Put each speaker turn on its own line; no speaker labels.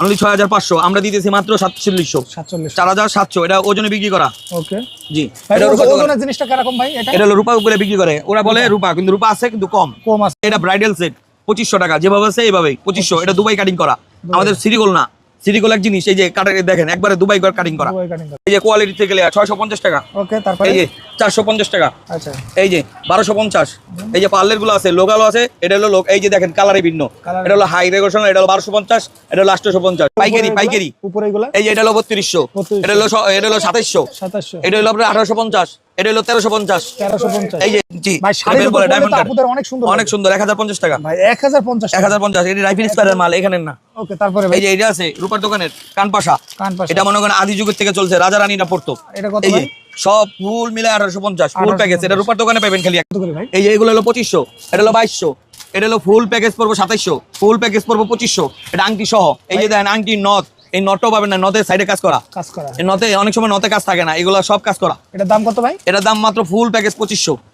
Only 6500 আমরা দিতেছি মাত্র 4700 4700 এটা ওজনে বিক্রি করা।
ওকে
জি
এটা ওজনের জিনিসটা কিরকম ভাই?
এটা হলো রূপা উপরে বিক্রি করে, ওরা বলে রূপা কিন্তু রূপা আছে কিন্তু কম
আছে।
এটা ব্রাইডাল সেট 2500 টাকা, যেভাবে আছে এইভাবেই 2500। এটা দুবাই কাটিং করা, আমাদের সিরিগোল না। সিরিগোল এক জিনিস, এই যে কাটার দেখেন একবারে দুবাই কাটিং করা। এই যে কোয়ালিটি থেকে 650 টাকা।
ওকে তারপরে
এই যে 450 টাকা।
আচ্ছা
এই যে 1250। এই যে পার্লের গুলো আছে, লোকালও আছে। এটা হলো লোক, এই যে দেখেন কালারে ভিন্ন। এটা হলো হাই রেগুলেশন, এটা হলো 1250, এটা হলো 850। পাইকারি
উপরে এগুলা
এই যে এটা হলো 3200, এটা হলো 2700, এটা হলো আপনার 1850, এটা হলো 1350। এই যে জি
ভাই শাড়ির উপরে
ডায়মন্ড
আপুদের অনেক সুন্দর
1050 টাকা
ভাই। 1050
1050। এটা রাইফেল স্কয়ারের মাল, এখানে না।
ওকে তারপরে
এই যে এটা আছে রূপার দোকানের কানপাশা, এটা মনে করেন আদি যুগের থেকে চলছে, রাজা রানীরা পড়তো।
এটা কত
এই যে
ভাই?
সব ফুল মিলে 1850 ফুল প্যাকেজ। এটা রূপার দোকানে পাবেন খালি।
ভাই
এই যে এগুলো হলো 2500, এটা হলো 2200, এটা হলো ফুল প্যাকেজ পড়বো 2700, ফুল প্যাকেজ পড়বো 2500। এটা আংটি সহ। এই যে দেখেন আংটি নথ, এই নটও পাবেন না, নথের সাইডে কাজ করা। এই নথে অনেক সময় নথে কাজ থাকে না, এগুলো সব কাজ করা।
এটার দাম কত ভাই?
এটার দাম মাত্র ফুল প্যাকেজ 2500।